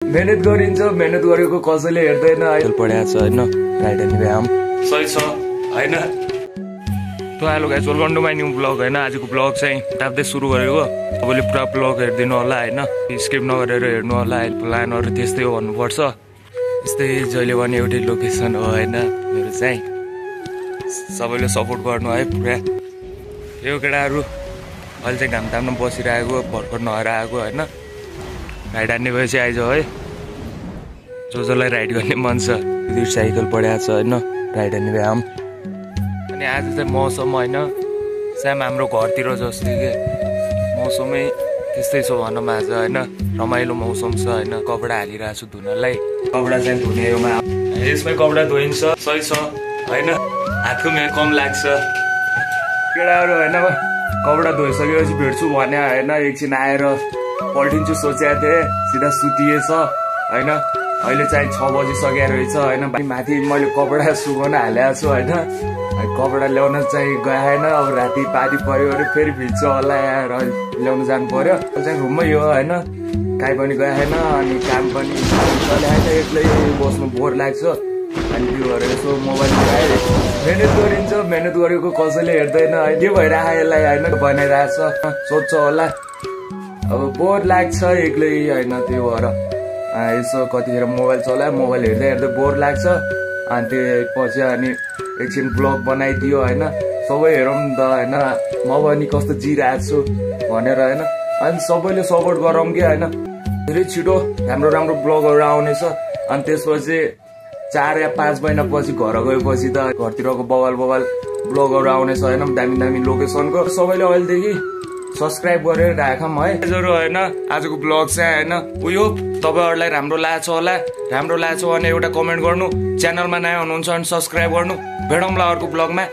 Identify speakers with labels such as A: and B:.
A: मेहनत गरिन्छ, मेहनत गरेको कसैले हेर्दैन।
B: पढाएको छ होइन, राइट एन्ड व्यायाम
A: सही छ होइन।
B: त hello guys, welcome to my new blog होइन। आजको ब्लग चाहिँ ताप्दै सुरु गरेको। तपाईँले पुरा ब्लग हेरिदिनु होला होइन, स्किप नगरेर हेर्नु होला। प्लानहरू त्यस्तै हो भन्नुपर्छ। यस्तै जहिले पनि एउटै लोकेसन हो होइन मेरो चाहिँ। सबैले सपोर्ट गर्नु है पुरा। यो केटाहरू अहिले चाहिँ घाम ताम्न बसिरहेको, भर्खर नहर आएको होइन। राइड हान्ने भएपछि आइज है, जसलाई राइड गर्ने मन छ। साइकल पढाएको छ होइन, राइड हान्ने व्यायाम। अनि आज चाहिँ मौसम होइन स्याम हाम्रो घरतिर जस्तै के मौसमै त्यस्तै छ भनौँ आज होइन। रमाइलो मौसम छ होइन। कपडा हालिरहेको छु धुनलाई। कपडा चाहिँ धुने योमा यसमै कपडा धोइन्छ। सही छ होइन। हातको मेहनत कम लाग्छ। केटाहरू होइन कपडा धोइसकेपछि भेट्छु भने होइन, एकछिन आएर पल्टिन्छु सोचेको थिएँ, सिधा सुतिएछ होइन। अहिले चाहिँ 6 बजिसकेको रहेछ होइन। माथि मैले कपडा सुकाउन हालेको छु होइन। कपडा ल्याउन चाहिँ गएन। अब राति पानी पर्यो अरे फेरि भिज्छ होला यार, ल्याउनु जानु पर्यो। चाहिँ रुममै हो होइन, काहीँ पनि गएन। अनि काम पनि चलाएन, एक्लै बस्नु बोर लाग्छ। अनि त्यो भएर यसो मोबाइल आयो। मेहनत गरिन्छ, मेहनत गरेको कसैले हेर्दैन। के भइरहेको यसलाई होइन, बनाइरहेछ सोध्छ होला। अब बोर लाग्छ एक्लै होइन, त्यो भएर यसो कतिखेर मोबाइल चलायो। मोबाइल हेर्दै हेर्दै बोर लाग्छ। अनि त्यसपछि अनि एकछिन ब्लग बनाइदियो होइन, सबै हेरौँ नि त होइन, म पनि कस्तो जिरहेको छु भनेर होइन। अनि सबैले सपोर्ट गरौँ कि होइन। धेरै छिटो राम्रो राम्रो ब्लगहरू आउनेछ। अनि त्यसपछि 4 या 5 महिनापछि घर गएपछि त घरतिरको बवाल ब्लगहरू आउनेछ होइन, दामी दामी लोकेसनको। सबैले अहिलेदेखि सब्सक्राइब गरेर राखौँ है हजुर होइन। आजको ब्लग चाहिँ होइन उयो तपाईँहरूलाई राम्रो लाग्छ होला। राम्रो लाग्छ भने एउटा कमेन्ट गर्नु, च्यानलमा नयाँ हुनुहुन्छ भने सब्सक्राइब गर्नु। भेटौँला अर्को ब्लगमा।